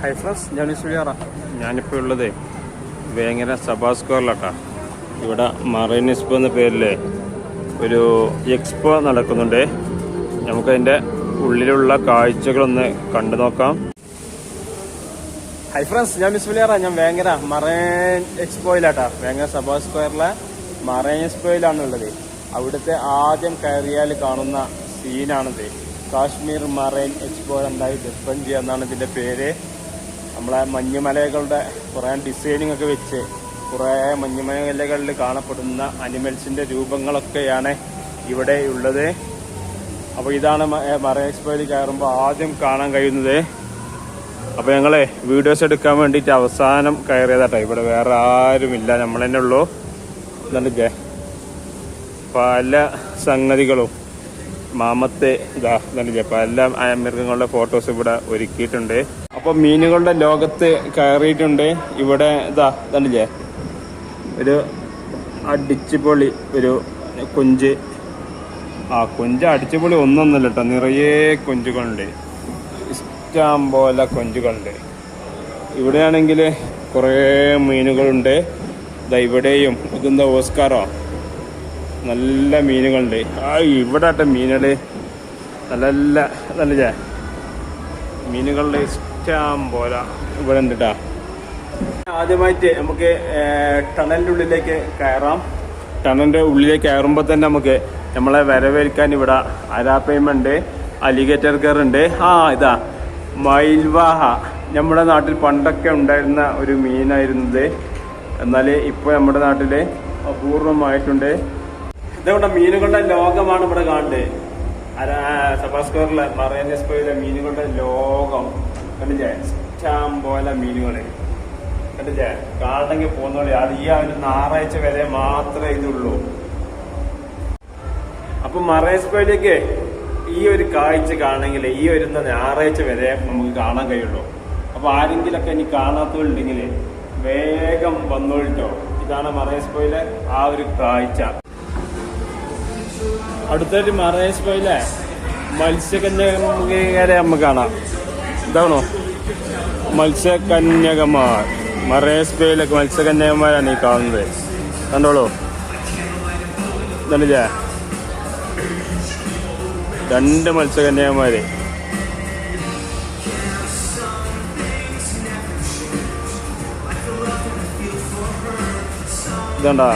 Hi friends, ഞാൻ സുലിയാറ. ഞാനിപ്പോൾ ഉള്ളത് വേങ്ങര സഭാ സ്ക്വയറിലാട്ടാ. ഇവിടെ മറൈൻ എക്സ്പോ എന്ന പേരിൽ ഒരു എക്സ്പോ നടക്കുന്നുണ്ട്. നമുക്കതിൻ്റെ ഉള്ളിലുള്ള കാഴ്ചകളൊന്ന് കണ്ടു നോക്കാം. ഹൈ ഫ്രണ്ട്സ്, ഞാൻ സുലിയാറ. ഞാൻ വേങ്ങര മറൈൻ എക്സ്പോയിലാട്ടാ. വേങ്ങര സഭാ സ്ക്വയറിലെ മറൈൻ എക്സ്പോയിലാണുള്ളത്. അവിടുത്തെ ആദ്യം കയറിയാൽ കാണുന്ന സീനാണിത്. കാശ്മീർ മറൈൻ എക്സ്പോ 2025 എന്നാണ് ഇതിൻ്റെ പേര്. നമ്മളെ മഞ്ഞുമലകളുടെ കുറേ ഡിസൈനിങ് ഒക്കെ വെച്ച് കുറേ മഞ്ഞുമലകളിൽ കാണപ്പെടുന്ന അനിമൽസിൻ്റെ രൂപങ്ങളൊക്കെയാണ് ഇവിടെ ഉള്ളത്. അപ്പോൾ ഇതാണ് മറൈൻ എക്സ്പോയിൽ കയറുമ്പോൾ ആദ്യം കാണാൻ കഴിയുന്നത്. അപ്പോൾ ഞങ്ങൾ വീഡിയോസ് എടുക്കാൻ വേണ്ടിയിട്ട് അവസാനം കയറിയതാട്ടോ. ഇവിടെ വേറെ ആരുമില്ല, നമ്മൾ തന്നെ ഉള്ളൂ. എന്നിട്ട് പല സംഗതികളും മാമത്തെ ഇതാ പല മൃഗങ്ങളുടെ ഫോട്ടോസ് ഇവിടെ ഒരുക്കിയിട്ടുണ്ട്. അപ്പോൾ മീനുകളുടെ ലോകത്ത് കയറിയിട്ടുണ്ട്. ഇവിടെ ഇതാണ്ടില്ലേ ഒരു അടിച്ചുപൊളി ഒരു കൊഞ്ച്. കൊഞ്ച് അടിച്ചുപൊളി ഒന്നൊന്നുമില്ല കേട്ടോ, നിറയെ കൊഞ്ചുകളുണ്ട്, ഇഷ്ടം പോലെ കൊഞ്ചുകളുണ്ട്. ഇവിടെയാണെങ്കിൽ കുറേ മീനുകളുണ്ട്. ഇവിടെയും ഇതെന്താ ഓസ്കാറോ, നല്ല മീനുകളുണ്ട്. ഇവിടെ മീനുകൾ നല്ല മീനുകളുടെ ഇഷ്ടം പോലെ ഇവിടെ ഉണ്ട് കേട്ടോ. ആദ്യമായിട്ട് നമുക്ക് ടണലിൻ്റെ ഉള്ളിലേക്ക് കയറാം. ടണലിൻ്റെ ഉള്ളിലേക്ക് കയറുമ്പോൾ തന്നെ നമുക്ക് നമ്മളെ വരവേൽക്കാൻ ഇവിടെ അരാപ്പയുമുണ്ട്, അലിഗേറ്റർ കയറുണ്ട്. ഇതാ മയിൽവാഹ, നമ്മുടെ നാട്ടിൽ പണ്ടൊക്കെ ഉണ്ടായിരുന്ന ഒരു മീനായിരുന്നത്. എന്നാൽ ഇപ്പോൾ നമ്മുടെ നാട്ടിൽ അപൂർവമായിട്ടുണ്ട്. ഇതുകൊണ്ട് മീനുകളുടെ ലോകമാണ് ഇവിടെ കാണുന്നത്. സഭാ സ്ക്വയറിലെ മറൈൻ എക്സ്പോയിലെ മീനുകളുടെ ലോകം കണ്ടില്ലേ, ഇഷ്ടം പോലെ മീനുകളെ കണ്ടില്ലേ. കാണണമെങ്കിൽ പോകുന്നോളെ. അത് ഈ ഒരു ഞായറാഴ്ച വരെ മാത്രമേ ഇതുള്ളൂ. അപ്പൊ മറൈൻ എക്സ്പോയിലേക്ക് ഈ ഒരു കാഴ്ച കാണണമെങ്കിൽ ഈ വരുന്ന ഞായറാഴ്ച വരെ നമുക്ക് കാണാൻ കഴിയുള്ളൂ. അപ്പൊ ആരെങ്കിലൊക്കെ ഇനി കാണാത്തവരുണ്ടെങ്കിൽ വേഗം വന്നോളിട്ടോ. ഇതാണ് മറൈൻ എക്സ്പോയിലെ ആ ഒരു കാഴ്ച. അടുത്തൊരു മറൈൻ എക്സ്പോയിലെ മത്സ്യകന്യകരെ നമുക്ക് കാണാം. ഇതാണോ മത്സ്യകന്യകമാർ? മറൈൻ എക്സ്പോയിലൊക്കെ മത്സ്യകന്യകന്മാരാണ് ഈ കാണുന്നത്. കണ്ടോളൂ, കണ്ടില്ലേ, 2 മത്സ്യകന്യകന്മാര്. ഇതണ്ടാ